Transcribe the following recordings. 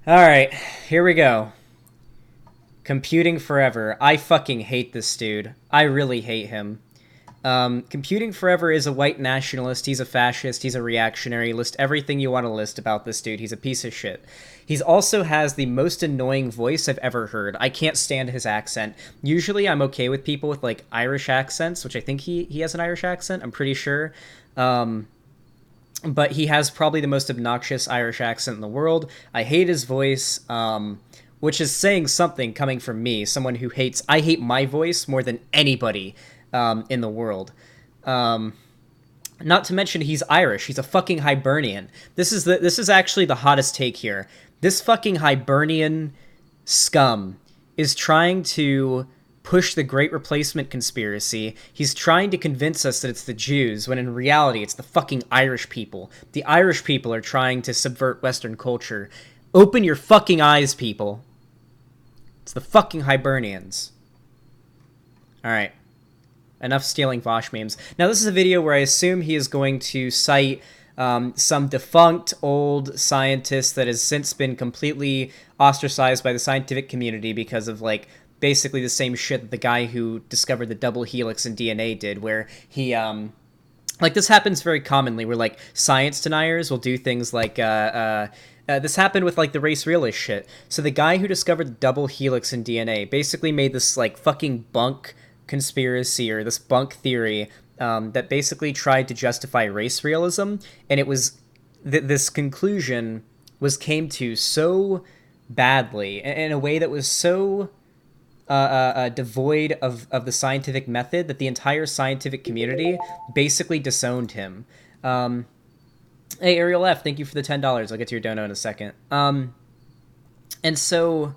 Alright, here we go. Computing Forever. I fucking hate this dude. I really hate him. Computing Forever is a white nationalist, he's a fascist, he's a reactionary. List everything you want to list about this dude. He's a piece of shit. He also has the most annoying voice I've ever heard. I can't stand his accent. Usually I'm okay with people with, like, Irish accents, which I think he has an Irish accent, I'm pretty sure. But he has probably the most obnoxious Irish accent in the world. I hate his voice, which is saying something coming from me, someone who hates... I hate my voice more than anybody in the world. Not to mention he's Irish. He's a fucking Hibernian. This is actually the hottest take here. This fucking Hibernian scum is trying to push the Great Replacement conspiracy. He's trying to convince us that it's the Jews, when in reality it's the fucking Irish people. The Irish people are trying to subvert Western culture. Open your fucking eyes, people. It's the fucking Hibernians. Alright. Enough stealing Vosh memes. Now, this is a video where I assume he is going to cite some defunct old scientist that has since been completely ostracized by the scientific community because of, like, basically the same shit that the guy who discovered the double helix in DNA did, where he, like, this happens very commonly, where, like, science deniers will do things like, this happened with, like, the race realist shit. So the guy who discovered the double helix in DNA basically made this, like, fucking bunk conspiracy, or this bunk theory, that basically tried to justify race realism, and it was this conclusion came to so badly, in a way that was so devoid of the scientific method, that the entire scientific community basically disowned him. Hey, Ariel F, thank you for the $10. I'll get to your dono in a second. And so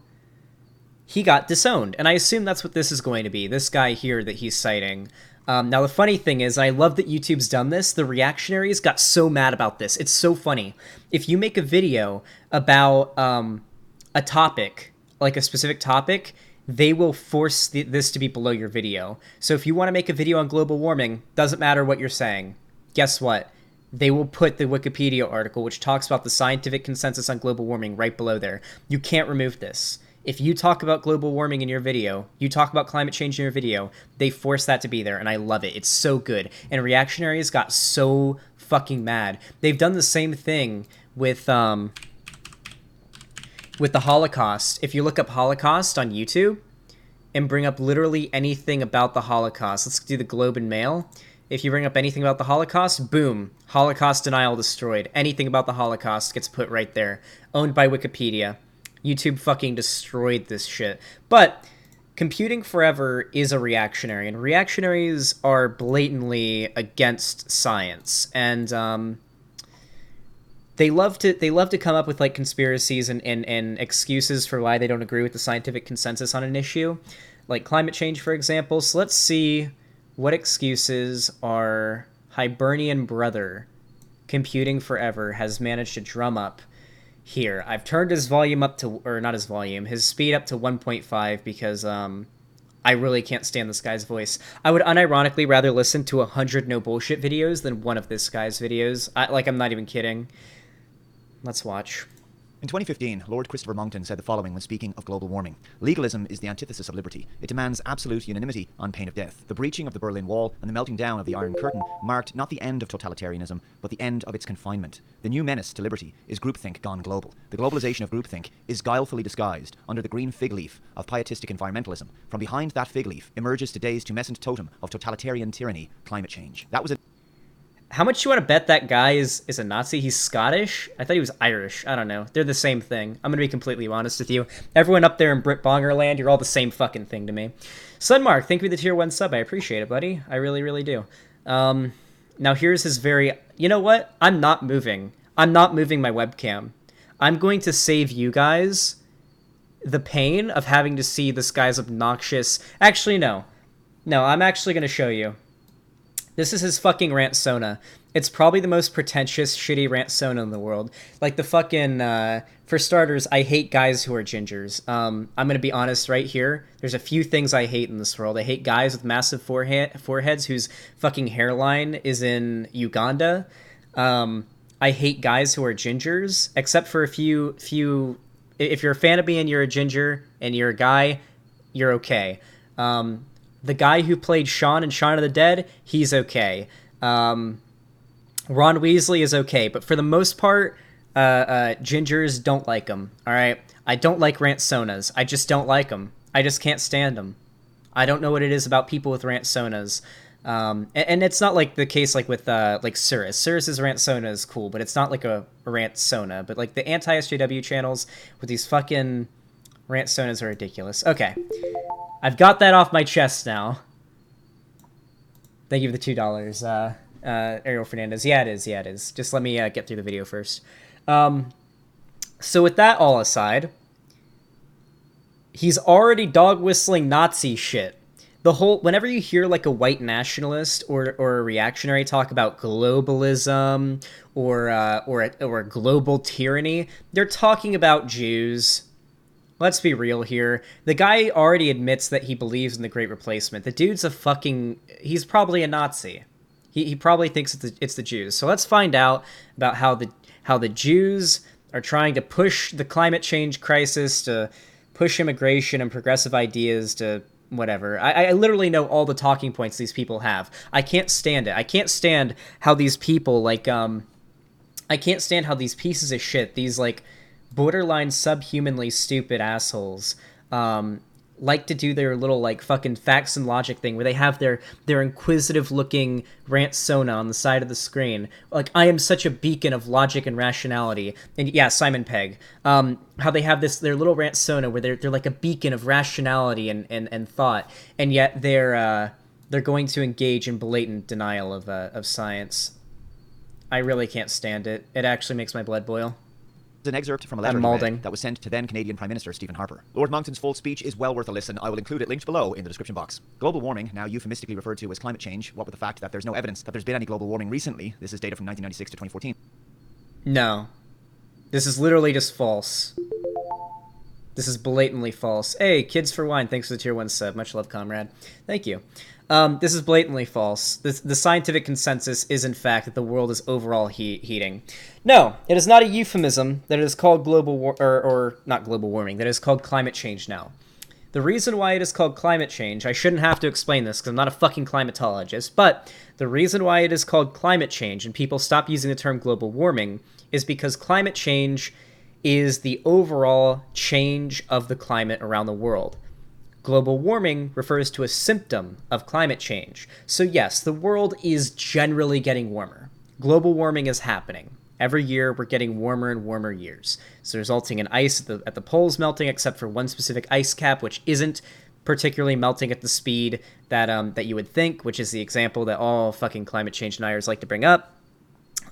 he got disowned, and I assume that's what this is going to be, this guy here that he's citing. Now, the funny thing is, I love that YouTube's done this, the reactionaries got so mad about this. It's so funny. If you make a video about a topic, like a specific topic, they will force this to be below your video. So if you want to make a video on global warming, doesn't matter what you're saying. Guess what? They will put the Wikipedia article, which talks about the scientific consensus on global warming, right below there. You can't remove this. If you talk about global warming in your video, you talk about climate change in your video, they force that to be there, and I love it. It's so good. And reactionaries got so fucking mad. They've done the same thing with the Holocaust. If you look up Holocaust on YouTube and bring up literally anything about the Holocaust, let's do the Globe and Mail. If you bring up anything about the Holocaust, boom, Holocaust denial destroyed. Anything about the Holocaust gets put right there. Owned by Wikipedia. YouTube fucking destroyed this shit. But Computing Forever is a reactionary, and reactionaries are blatantly against science. And they love to come up with, like, conspiracies and excuses for why they don't agree with the scientific consensus on an issue, like climate change, for example. So let's see what excuses our Hibernian brother, Computing Forever, has managed to drum up here. I've turned his volume up to, or not his volume, his speed up to 1.5 because I really can't stand this guy's voice. I would unironically rather listen to 100 no bullshit videos than one of this guy's videos. I'm not even kidding. Let's watch. In 2015, Lord Christopher Monckton said the following when speaking of global warming. Legalism is the antithesis of liberty. It demands absolute unanimity on pain of death. The breaching of the Berlin Wall and the melting down of the Iron Curtain marked not the end of totalitarianism, but the end of its confinement. The new menace to liberty is groupthink gone global. The globalization of groupthink is guilefully disguised under the green fig leaf of pietistic environmentalism. From behind that fig leaf emerges today's tumescent totem of totalitarian tyranny, climate change. That was a... How much you want to bet that guy is a Nazi? He's Scottish? I thought he was Irish. I don't know. They're the same thing. I'm going to be completely honest with you. Everyone up there in Brit Bongerland, you're all the same fucking thing to me. Sunmark, thank you for the tier 1 sub. I appreciate it, buddy. I really, really do. Now here's his very... You know what? I'm not moving. I'm not moving my webcam. I'm going to save you guys the pain of having to see this guy's obnoxious... Actually, no. No, I'm actually going to show you. This is his fucking rantsona. It's probably the most pretentious, shitty rantsona in the world. Like, the fucking, for starters, I hate guys who are gingers. I'm gonna be honest right here. There's a few things I hate in this world. I hate guys with massive foreheads whose fucking hairline is in Uganda. I hate guys who are gingers, except for a few If you're a fan of me and you're a ginger and you're a guy, you're okay. The guy who played Shaun in Shaun of the Dead, he's okay. Ron Weasley is okay, but for the most part, gingers don't like him. All right, I don't like rantsonas. I just don't like them. I just can't stand them. I don't know what it is about people with rantsonas. And it's not like the case like with like Cirrus. Cirrus's rantsona is cool, but it's not like a rantsona. But like the anti-SJW channels with these fucking rantsonas are ridiculous. Okay, I've got that off my chest now. Thank you for the $2, Ariel Fernandez. Yeah, it is. Yeah, it is. Just let me get through the video first. So with that all aside, he's already dog whistling Nazi shit. The whole, whenever you hear like a white nationalist or a reactionary talk about globalism or global tyranny, they're talking about Jews. Let's be real here. The guy already admits that he believes in the Great Replacement. The dude's a fucking, he's probably a Nazi. He probably thinks it's the Jews. So let's find out about how the Jews are trying to push the climate change crisis, to push immigration and progressive ideas, to whatever. I literally know all the talking points these people have. I can't stand it. I can't stand how these people, like, I can't stand how these pieces of shit, these, like, borderline subhumanly stupid assholes, like to do their little, like, fucking facts and logic thing where they have their inquisitive-looking rantsona on the side of the screen. Like, I am such a beacon of logic and rationality. And yeah, Simon Pegg. How they have their little rantsona where they're like a beacon of rationality and thought, and yet they're going to engage in blatant denial of science. I really can't stand it. It actually makes my blood boil. An excerpt from a letter that was sent to then Canadian Prime Minister Stephen Harper. Lord Monkton's full speech is well worth a listen. I will include it linked below in the description box. Global warming, now euphemistically referred to as climate change, what with the fact that there's no evidence that there's been any global warming recently. This is data from 1996 to 2014. No. This is literally just false. This is blatantly false. Hey, Kids for Wine, thanks for the tier 1 sub. Much love, comrade. Thank you. This is blatantly false. The scientific consensus is, in fact, that the world is overall heating. No, it is not a euphemism that it is called not global warming, that it is called climate change now. The reason why it is called climate change, I shouldn't have to explain this because I'm not a fucking climatologist, but the reason why it is called climate change and people stop using the term global warming is because climate change is the overall change of the climate around the world. Global warming refers to a symptom of climate change. So yes, the world is generally getting warmer. Global warming is happening. Every year, we're getting warmer and warmer years. So resulting in ice at the poles melting, except for one specific ice cap, which isn't particularly melting at the speed that you would think, which is the example that all fucking climate change deniers like to bring up.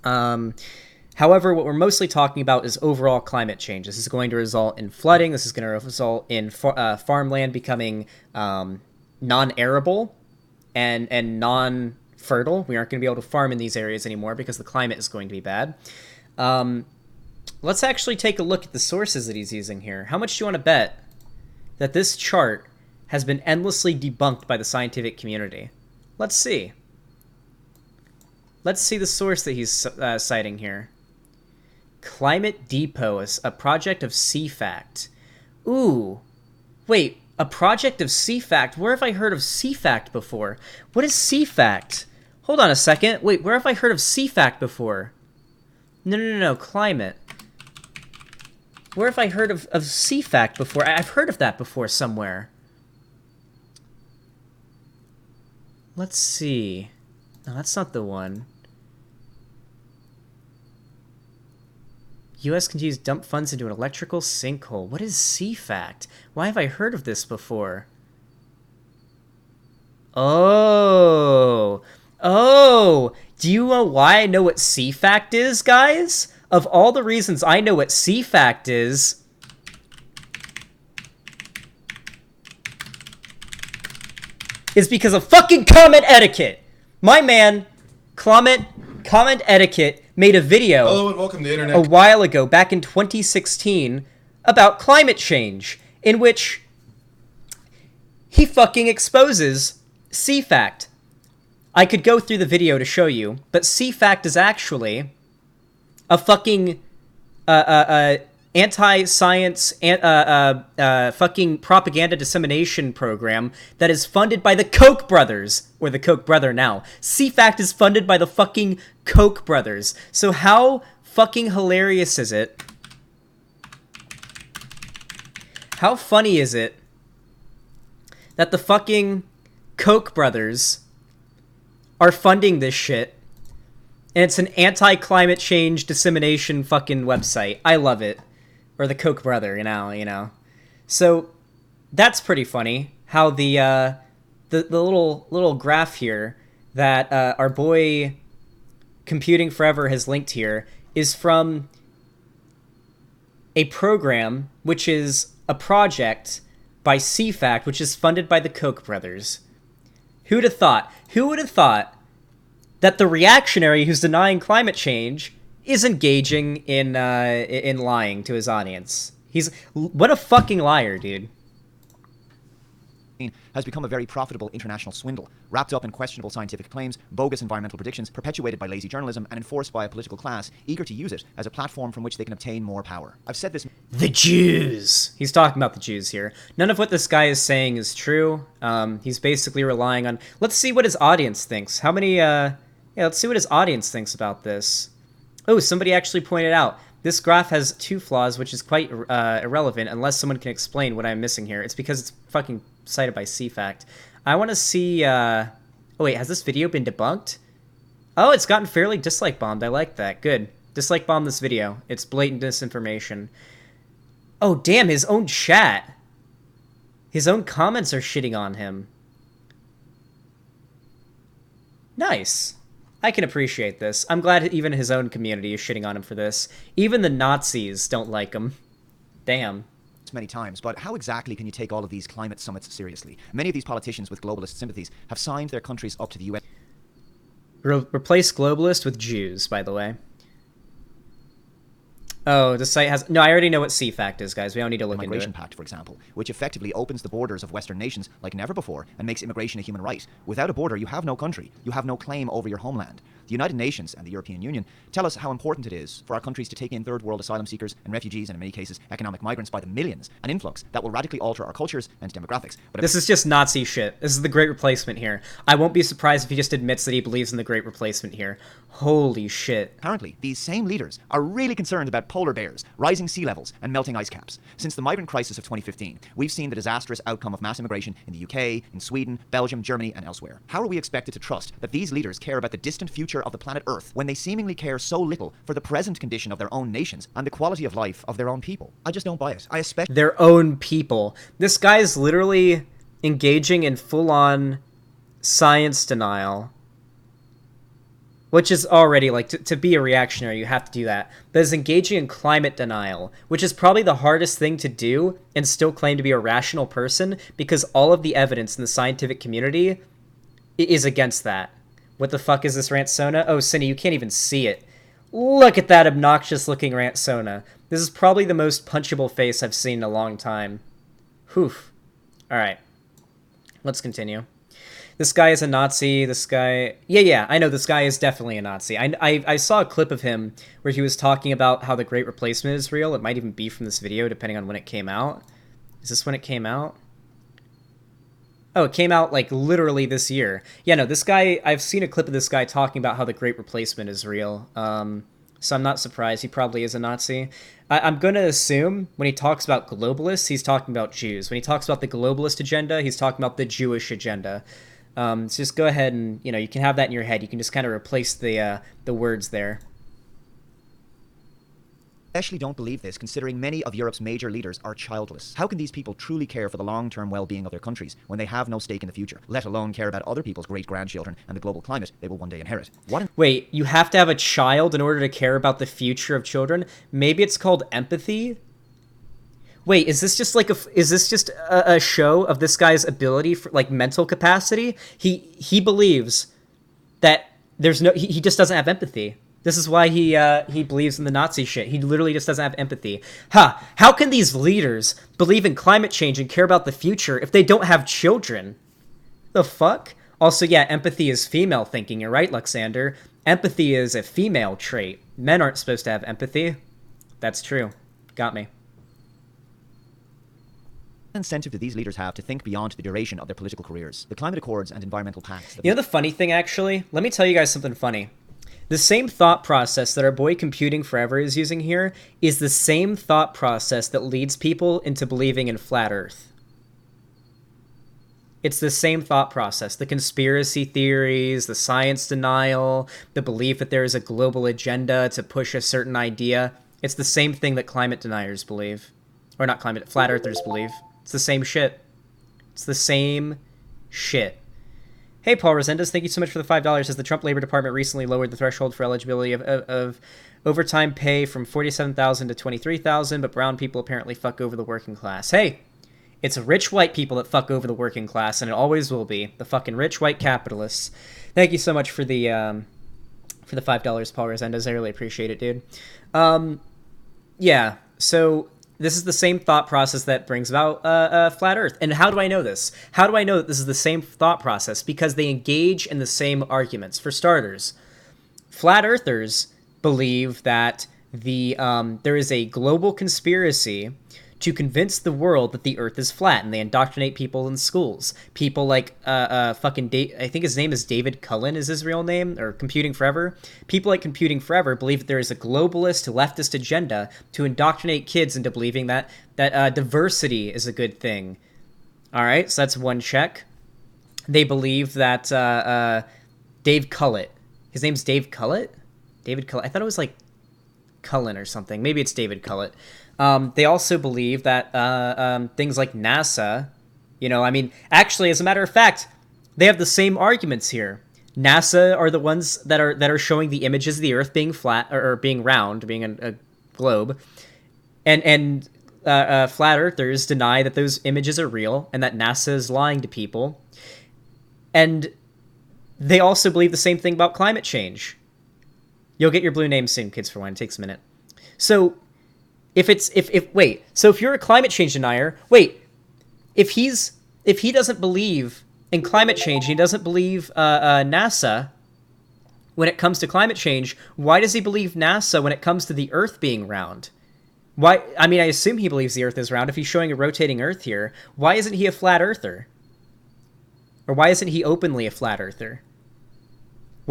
However, what we're mostly talking about is overall climate change. This is going to result in flooding. This is going to result in farmland becoming non-arable and non-fertile. We aren't going to be able to farm in these areas anymore because the climate is going to be bad. Let's actually take a look at the sources that he's using here. How much do you want to bet that this chart has been endlessly debunked by the scientific community? Let's see. Let's see the source that he's citing here. Climate Depot, a project of CFACT. Ooh. Wait, a project of CFACT? Where have I heard of CFACT before? What is CFACT? Hold on a second. Wait, where have I heard of CFACT before? No, climate. Where have I heard of CFACT before? I've heard of that before somewhere. Let's see. No, that's not the one. U.S. continues to dump funds into an electrical sinkhole. What is CFACT? Why have I heard of this before? Oh. Do you know why I know what CFACT is, guys? Of all the reasons I know what CFACT is, because of fucking comment etiquette. My man, comment etiquette, made a video Hello and welcome to the internet. a while ago, back in 2016, about climate change, in which he fucking exposes CFACT. I could go through the video to show you, but CFACT is actually a fucking anti-science fucking propaganda dissemination program that is funded by the Koch brothers, or the Koch brother now. CFACT is funded by the fucking Koch brothers. So how fucking hilarious is it? How funny is it that the fucking Koch brothers are funding this shit, and it's an anti-climate change dissemination fucking website? I love it. Or the Koch brother, you know. So that's pretty funny how the little graph here that our boy Computing Forever has linked here is from a program which is a project by CFACT, which is funded by the Koch brothers. Who'd have thought? Who would have thought that the reactionary who's denying climate change is engaging in lying to his audience? What a fucking liar, dude. Has become a very profitable international swindle, wrapped up in questionable scientific claims, bogus environmental predictions, perpetuated by lazy journalism, and enforced by a political class eager to use it as a platform from which they can obtain more power. I've said this... The Jews! He's talking about the Jews here. None of what this guy is saying is true. He's basically relying on... Let's see what his audience thinks. How many... Yeah, let's see what his audience thinks about this. Oh, somebody actually pointed out, this graph has two flaws, which is quite irrelevant unless someone can explain what I'm missing here. It's because it's fucking cited by CFACT. I want to see... Oh, wait, has this video been debunked? Oh, it's gotten fairly dislike bombed. I like that. Good. Dislike bomb this video. It's blatant disinformation. Oh, damn, his own chat. His own comments are shitting on him. Nice. I can appreciate this. I'm glad even his own community is shitting on him for this. Even the Nazis don't like him. Damn. Many times, but how exactly can you take all of these climate summits seriously? Many of these politicians with globalist sympathies have signed their countries up to the UN. Replace globalist with Jews, by the way. Oh, the site has... No, I already know what CFACT is, guys. We don't need to look into it. Migration Pact, for example, which effectively opens the borders of Western nations like never before and makes immigration a human right. Without a border, you have no country. You have no claim over your homeland. The United Nations and the European Union tell us how important it is for our countries to take in third world asylum seekers and refugees, and in many cases, economic migrants by the millions, an influx that will radically alter our cultures and demographics. But this is just Nazi shit. This is the Great Replacement here. I won't be surprised if he just admits that he believes in the Great Replacement here. Holy shit. Currently, these same leaders are really concerned about polar bears, rising sea levels, and melting ice caps. Since the migrant crisis of 2015, we've seen the disastrous outcome of mass immigration in the UK, in Sweden, Belgium, Germany, and elsewhere. How are we expected to trust that these leaders care about the distant future of the planet Earth when they seemingly care so little for the present condition of their own nations and the quality of life of their own people? I just don't buy it. I expect their own people. This guy is literally engaging in full-on science denial, which is already, like, to be a reactionary, you have to do that. But is engaging in climate denial, which is probably the hardest thing to do and still claim to be a rational person, because all of the evidence in the scientific community is against that. What the fuck is this rantsona? Oh, Cindy, you can't even see it. Look at that obnoxious-looking rantsona. This is probably the most punchable face I've seen in a long time. Whew. Alright. Let's continue. This guy is a Nazi. This guy... Yeah, I know this guy is definitely a Nazi. I saw a clip of him where he was talking about how the Great Replacement is real. It might even be from this video, depending on when it came out. Is this when it came out? Oh, it came out, like, literally this year. Yeah, no, this guy... I've seen a clip of this guy talking about how the Great Replacement is real. So I'm not surprised. He probably is a Nazi. I'm going to assume when he talks about globalists, he's talking about Jews. When he talks about the globalist agenda, he's talking about the Jewish agenda. So just go ahead and, you can have that in your head. You can just kind of replace the words there. I especially don't believe this, considering many of Europe's major leaders are childless. How can these people truly care for the long-term well-being of their countries when they have no stake in the future, let alone care about other people's great-grandchildren and the global climate they will one day inherit? Wait, you have to have a child in order to care about the future of children? Maybe it's called empathy? Wait, is this just a show of this guy's ability for, like, mental capacity? He believes that he just doesn't have empathy. This is why he believes in the Nazi shit. He literally just doesn't have empathy. How can these leaders believe in climate change and care about the future if they don't have children? The fuck? Also, yeah, empathy is female thinking. You're right, Luxander. Empathy is a female trait. Men aren't supposed to have empathy. That's true. Got me. Incentive do these leaders have to think beyond the duration of their political careers? The climate accords and environmental pacts. You know the funny thing, actually? Let me tell you guys something funny. The same thought process that our boy Computing Forever is using here is the same thought process that leads people into believing in flat Earth. It's the same thought process. The conspiracy theories, the science denial, the belief that there is a global agenda to push a certain idea. It's the same thing that climate deniers believe. Or not climate, flat earthers believe. It's the same shit. It's the same shit. Hey, Paul Resendez, thank you so much for the $5. As the Trump Labor Department recently lowered the threshold for eligibility of overtime pay from $47,000 to $23,000, but brown people apparently fuck over the working class. Hey, it's rich white people that fuck over the working class, and it always will be. The fucking rich white capitalists. Thank you so much for the $5, Paul Resendez. I really appreciate it, dude. Yeah, so this is the same thought process that brings about flat Earth. And how do I know this? How do I know that this is the same thought process? Because they engage in the same arguments. For starters, flat Earthers believe that there is a global conspiracy to convince the world that the Earth is flat, and they indoctrinate people in schools. People like I think his name is David Cullen is his real name, or Computing Forever. People like Computing Forever believe that there is a globalist, leftist agenda to indoctrinate kids into believing that diversity is a good thing. All right, so that's one check. They believe that Dave Cullett, his name's Dave Cullett? David Cullett. I thought it was like Cullen or something. Maybe it's David Cullett. They also believe that things like NASA, actually, as a matter of fact, they have the same arguments here. NASA are the ones that are showing the images of the Earth being flat or being round, being a globe, and flat earthers deny that those images are real and that NASA is lying to people. And they also believe the same thing about climate change. You'll get your blue name soon, Kids for Wine. It takes a minute. So if you're a climate change denier, if he doesn't believe in climate change, he doesn't believe NASA when it comes to climate change, why does he believe NASA when it comes to the Earth being round? Why? I mean, I assume he believes the Earth is round if he's showing a rotating Earth here. Why isn't he a flat earther? Or why isn't he openly a flat earther?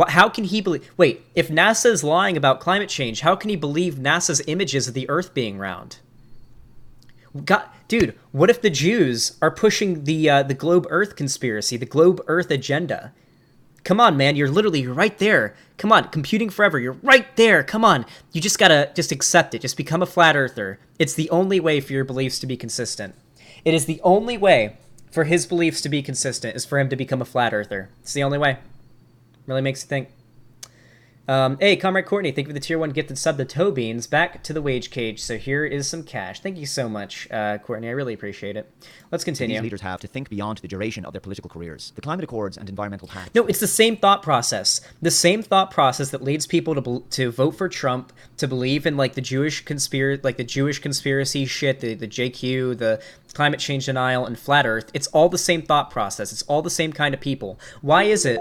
How can he believe... if NASA is lying about climate change, how can he believe NASA's images of the Earth being round? God, dude, what if the Jews are pushing the Globe Earth conspiracy, the Globe Earth agenda? Come on, man, you're right there. Come on, Computing Forever, you're right there. Come on, you just gotta accept it. Just become a flat earther. It's the only way for your beliefs to be consistent. It is the only way for his beliefs to be consistent is for him to become a flat earther. It's the only way. Really makes you think. Hey, Comrade Courtney, thank you for the tier 1 gifted sub to Toe Beans. Back to the wage cage, so here is some cash. Thank you so much, Courtney. I really appreciate it. Let's continue. These leaders have to think beyond the duration of their political careers. The climate accords and environmental pacts. No, it's the same thought process. The same thought process that leads people to vote for Trump, to believe in the Jewish conspiracy shit, the JQ, the climate change denial, and flat Earth. It's all the same thought process. It's all the same kind of people. Why is it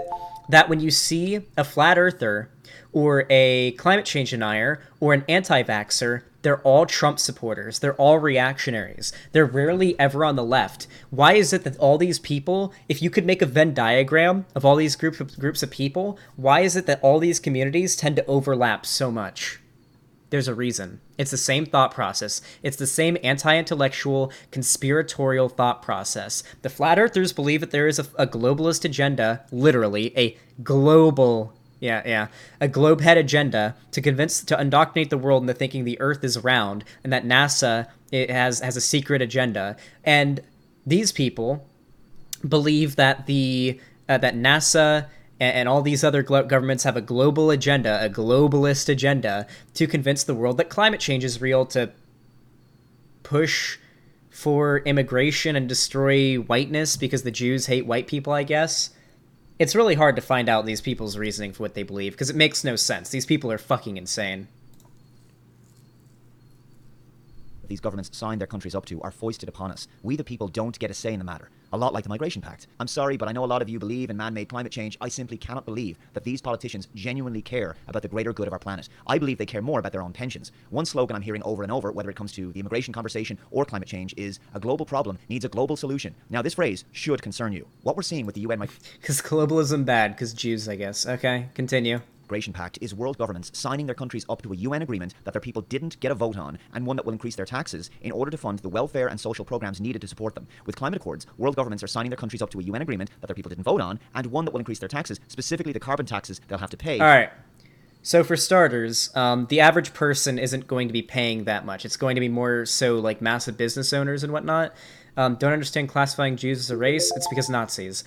that when you see a flat earther or a climate change denier or an anti-vaxxer, they're all Trump supporters. They're all reactionaries. They're rarely ever on the left. Why is it that all these people, if you could make a Venn diagram of all these groups of people, why is it that all these communities tend to overlap so much? There's a reason. It's the same thought process. It's the same anti-intellectual, conspiratorial thought process. The flat earthers believe that there is a globalist agenda, literally, a global, a globe head agenda to indoctrinate the world into thinking the Earth is round and that NASA has a secret agenda. And these people believe that that NASA and all these other governments have a global agenda, a globalist agenda, to convince the world that climate change is real, to push for immigration and destroy whiteness because the Jews hate white people, I guess. It's really hard to find out these people's reasoning for what they believe, because it makes no sense. These people are fucking insane. that these governments sign their countries up to are foisted upon us. We the people don't get a say in the matter. A lot like the Migration Pact. I'm sorry, but I know a lot of you believe in man-made climate change. I simply cannot believe that these politicians genuinely care about the greater good of our planet. I believe they care more about their own pensions. One slogan I'm hearing over and over, whether it comes to the immigration conversation or climate change, is a global problem needs a global solution. Now, this phrase should concern you. What we're seeing with the UN Because globalism bad, because Jews, I guess. Okay, continue. Migration Pact is world governments signing their countries up to a UN agreement that their people didn't get a vote on, and one that will increase their taxes in order to fund the welfare and social programs needed to support them. With climate accords, world governments are signing their countries up to a UN agreement that their people didn't vote on, and one that will increase their taxes, specifically the carbon taxes they'll have to pay. All right. So for starters, the average person isn't going to be paying that much. It's going to be more so like massive business owners and whatnot. Don't understand classifying Jews as a race. It's because Nazis.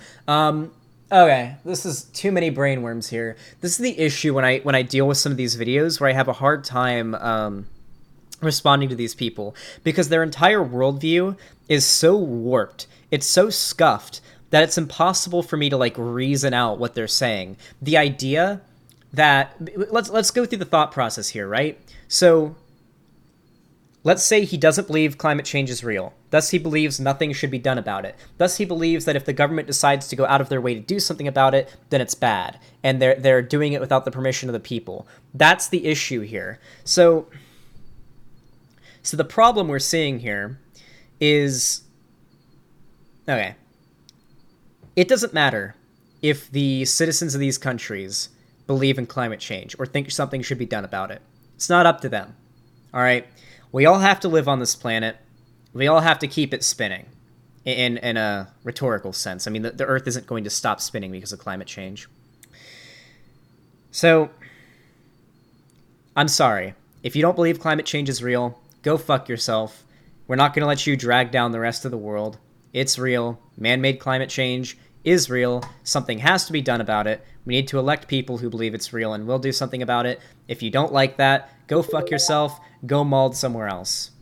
Okay, this is too many brainworms here. This is the issue when I deal with some of these videos where I have a hard time responding to these people, because their entire worldview is so warped, it's so scuffed, that it's impossible for me to like reason out what they're saying. The idea that let's go through the thought process here, right? So let's say he doesn't believe climate change is real. Thus, he believes nothing should be done about it. Thus, he believes that if the government decides to go out of their way to do something about it, then it's bad, and they're doing it without the permission of the people. That's the issue here. So the problem we're seeing here is, okay, it doesn't matter if the citizens of these countries believe in climate change or think something should be done about it. It's not up to them. All right? We all have to live on this planet. We all have to keep it spinning in a rhetorical sense. I mean, the Earth isn't going to stop spinning because of climate change. So, I'm sorry. If you don't believe climate change is real, go fuck yourself. We're not going to let you drag down the rest of the world. It's real. Man-made climate change is real. Something has to be done about it. We need to elect people who believe it's real, and we'll do something about it. If you don't like that, go fuck yourself. Go mauled somewhere else.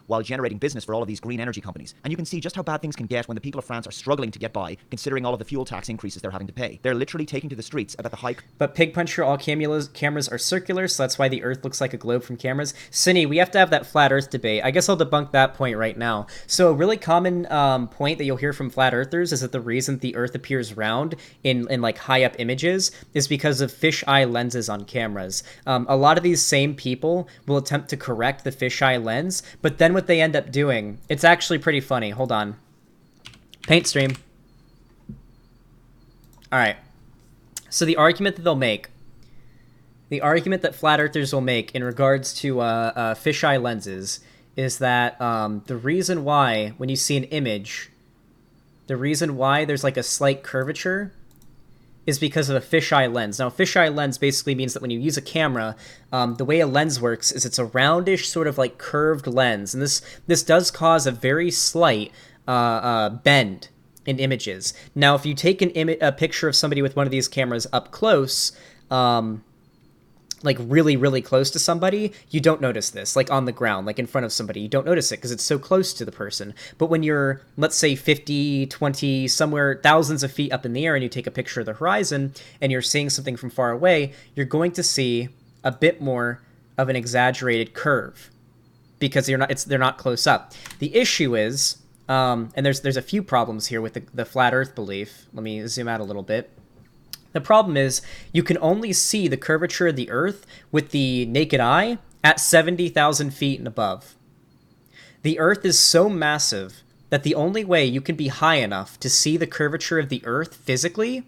While generating business for all of these green energy companies. And you can see just how bad things can get when the people of France are struggling to get by, considering all of the fuel tax increases they're having to pay. They're literally taking to the streets about the high... But Pig Puncher, all cameras are circular, so that's why the Earth looks like a globe from cameras. Cine, we have to have that flat Earth debate. I guess I'll debunk that point right now. So a really common point that you'll hear from flat Earthers is that the reason the Earth appears round in like high up images is because of fisheye lenses on cameras. A lot of these same people will attempt to correct the fisheye lens, but then what they end up doing, it's actually pretty funny. Hold on. Paint stream. All right. So the argument that they'll make, the argument that flat earthers will make in regards to fisheye lenses is that the reason why when you see an image, the reason why there's like a slight curvature is because of a fisheye lens. Now, a fisheye lens basically means that when you use a camera, the way a lens works is it's a roundish sort of like curved lens. And this does cause a very slight bend in images. Now, if you take a picture of somebody with one of these cameras up close, like really, really close to somebody, you don't notice this. Like on the ground, like in front of somebody, you don't notice it because it's so close to the person. But when you're, let's say 50, 20, somewhere thousands of feet up in the air and you take a picture of the horizon and you're seeing something from far away, you're going to see a bit more of an exaggerated curve because they're not close up. The issue is, and there's a few problems here with the flat Earth belief. Let me zoom out a little bit. The problem is you can only see the curvature of the Earth with the naked eye at 70,000 feet and above. The Earth is so massive that the only way you can be high enough to see the curvature of the Earth physically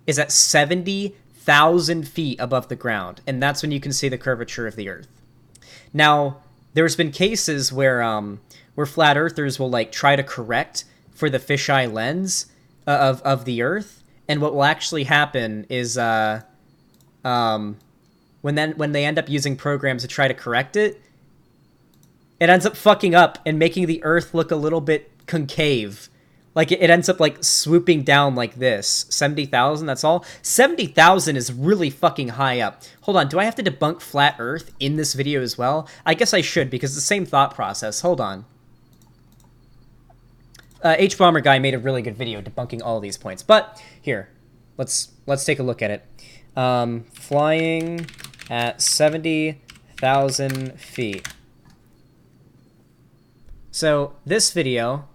is at 70,000 feet above the ground, and that's when you can see the curvature of the Earth. Now, there's been cases where flat earthers will like try to correct for the fisheye lens of the Earth. And what will actually happen is when they end up using programs to try to correct it, it ends up fucking up and making the Earth look a little bit concave. Like it ends up like swooping down like this. 70,000, that's all. 70,000 is really fucking high up. Hold on, do I have to debunk flat Earth in this video as well? I guess I should because it's the same thought process. Hold on. H-Bomber Guy made a really good video debunking all of these points. But here, let's take a look at it. Flying at 70 70,000 feet. So this video,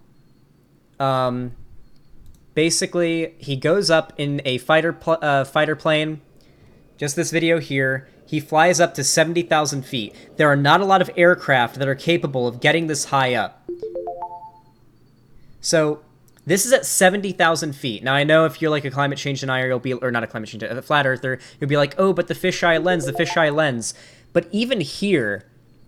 basically he goes up in a fighter plane. Just this video here. He flies up to 70,000 feet. There are not a lot of aircraft that are capable of getting this high up. So this is at 70,000 feet. Now, I know if you're like a climate change denier, you'll be, or not a climate change, a flat earther, you'll be like, oh, but the fisheye lens, the fisheye lens. But even here,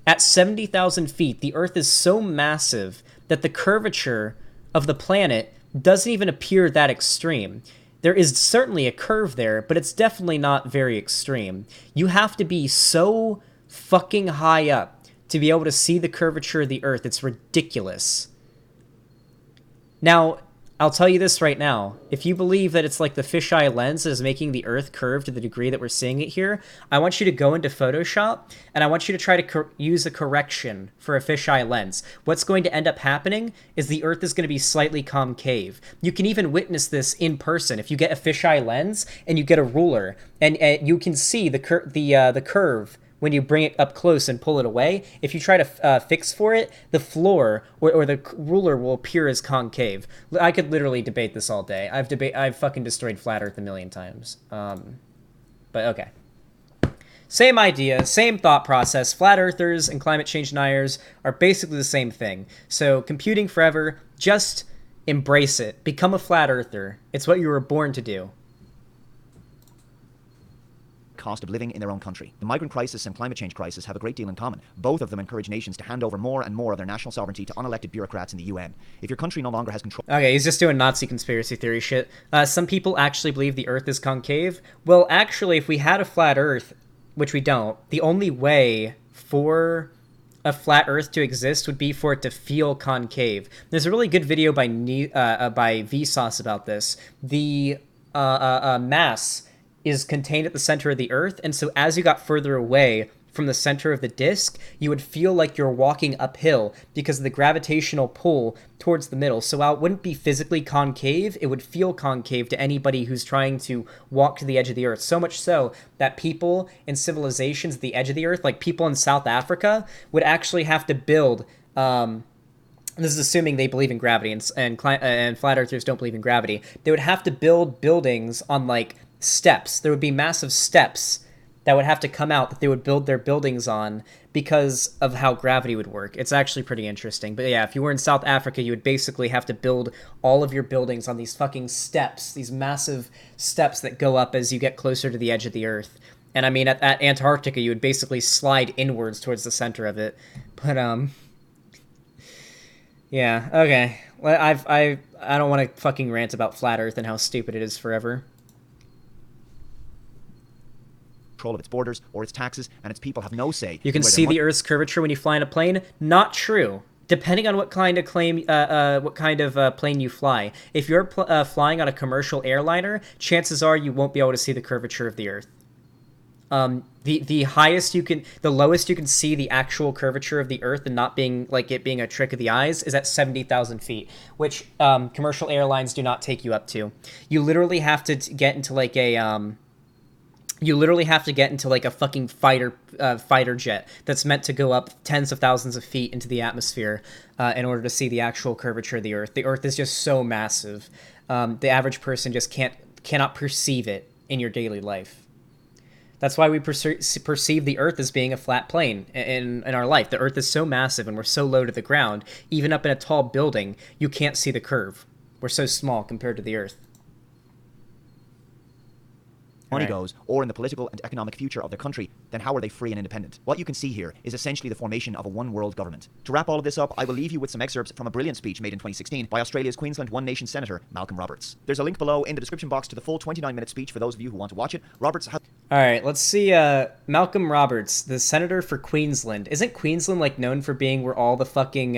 at 70,000 feet, the Earth is so massive that the curvature of the planet doesn't even appear that extreme. There is certainly a curve there, but it's definitely not very extreme. You have to be so fucking high up to be able to see the curvature of the Earth. It's ridiculous. Now, I'll tell you this right now. If you believe that it's like the fisheye lens is making the Earth curve to the degree that we're seeing it here, I want you to go into Photoshop, and I want you to try to use a correction for a fisheye lens. What's going to end up happening is the Earth is going to be slightly concave. You can even witness this in person. If you get a fisheye lens and you get a ruler, and you can see the curve when you bring it up close and pull it away. If you try to fix for it, the floor or the ruler will appear as concave. I could literally debate this all day. I've fucking destroyed Flat Earth a million times. But okay. Same idea, same thought process. Flat Earthers and climate change deniers are basically the same thing. So computing forever, just embrace it. Become a Flat Earther. It's what you were born to do. Cost of living in their own country. The migrant crisis and climate change crisis have a great deal in common. Both of them encourage nations to hand over more and more of their national sovereignty to unelected bureaucrats in the UN. If your country no longer has control... Okay, he's just doing Nazi conspiracy theory shit. Some people actually believe the Earth is concave. Well, actually, if we had a flat Earth, which we don't, the only way for a flat Earth to exist would be for it to feel concave. There's a really good video by Vsauce about this. The mass is contained at the center of the Earth, and so as you got further away from the center of the disk, you would feel like you're walking uphill because of the gravitational pull towards the middle. So while it wouldn't be physically concave, it would feel concave to anybody who's trying to walk to the edge of the Earth. So much so that people in civilizations at the edge of the Earth, like people in South Africa, would actually have to build... this is assuming they believe in gravity, and flat earthers don't believe in gravity. They would have to build buildings on, like, steps. There would be massive steps that would have to come out that they would build their buildings on because of how gravity would work. It's actually pretty interesting. But yeah, if you were in South Africa, you would basically have to build all of your buildings on these fucking steps, these massive steps that go up as you get closer to the edge of the Earth. And I mean, at Antarctica, you would basically slide inwards towards the center of it. But, yeah, okay. Well, I don't want to fucking rant about flat Earth and how stupid it is forever. Control of its borders or its taxes, and its people have no say. You can see the Earth's curvature when you fly in a plane. Not true. Depending on what kind of plane you fly. If you're flying on a commercial airliner, chances are you won't be able to see the curvature of the Earth. The lowest you can see the actual curvature of the Earth and not being like it being a trick of the eyes is at 70,000 feet, which commercial airlines do not take you up to. You literally have to get into like a fucking fighter jet that's meant to go up tens of thousands of feet into the atmosphere in order to see the actual curvature of the Earth. The Earth is just so massive. The average person just cannot perceive it in your daily life. That's why we perceive the Earth as being a flat plane in our life. The Earth is so massive and we're so low to the ground, even up in a tall building, you can't see the curve. We're so small compared to the Earth. Money goes, or in the political and economic future of their country, then how are they free and independent? What you can see here is essentially the formation of a one-world government. To wrap all of this up, I will leave you with some excerpts from a brilliant speech made in 2016 by Australia's Queensland One Nation Senator, Malcolm Roberts. There's a link below in the description box to the full 29-minute speech for those of you who want to watch it. Roberts... Alright, let's see, Malcolm Roberts, the senator for Queensland. Isn't Queensland, like, known for being where all the fucking,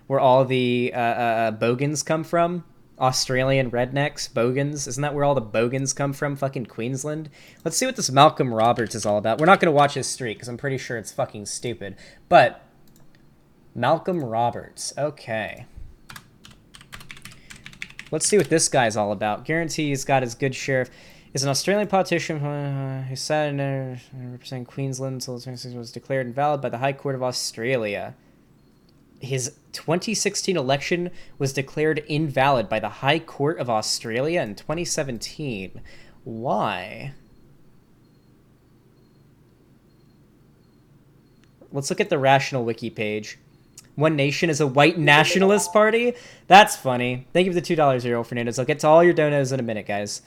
bogans come from? Australian rednecks, bogans. Isn't that where all the bogans come from? Fucking Queensland. Let's see what this Malcolm Roberts is all about. We're not going to watch his streak because I'm pretty sure it's fucking stupid. But Malcolm Roberts. Okay. Let's see what this guy's all about. Guarantee he's got his good share of... is an Australian politician who sat in representing Queensland until 2016 was declared invalid by the High Court of Australia. His 2016 election was declared invalid by the High Court of Australia in 2017. Why? Let's look at the Rational Wiki page. One Nation is a white nationalist party? That's funny. Thank you for the $2, Earl Fernandez. I'll get to all your donos in a minute, guys.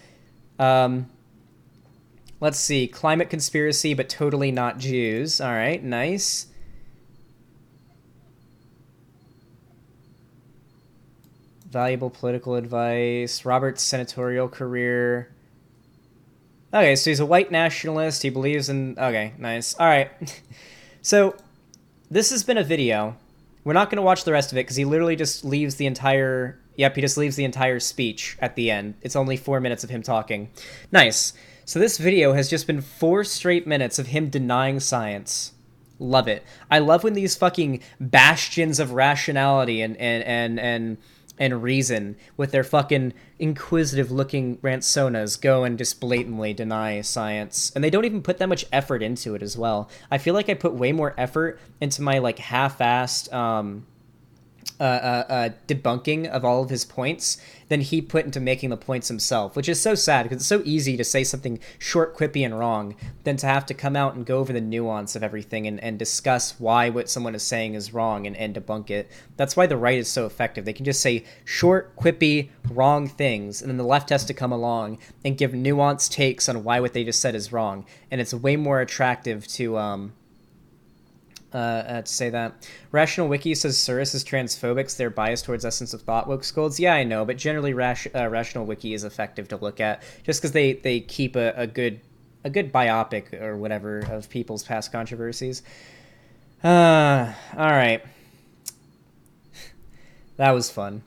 Let's see. Climate conspiracy, but totally not Jews. All right, nice. Valuable political advice. Robert's senatorial career. Okay, so he's a white nationalist. He believes in... Okay, nice. All right. So, this has been a video. We're not going to watch the rest of it because he literally just leaves the entire... Yep, he just leaves the entire speech at the end. It's only 4 minutes of him talking. Nice. So this video has just been 4 straight minutes of him denying science. Love it. I love when these fucking bastions of rationality and reason with their fucking inquisitive-looking rantsonas go and just blatantly deny science. And they don't even put that much effort into it as well. I feel like I put way more effort into my, like, half-assed debunking of all of his points than he put into making the points himself, which is so sad because it's so easy to say something short, quippy, and wrong than to have to come out and go over the nuance of everything and discuss why what someone is saying is wrong and debunk it. That's why the right is so effective. They can just say short, quippy, wrong things, and then the left has to come along and give nuanced takes on why what they just said is wrong, and it's way more attractive to say that. Rational Wiki says Surus is transphobic, so they're biased towards essence of thought woke scolds. Yeah, I know, but generally Rational Wiki is effective to look at just because they keep a good biopic or whatever of people's past controversies. All right. That was fun.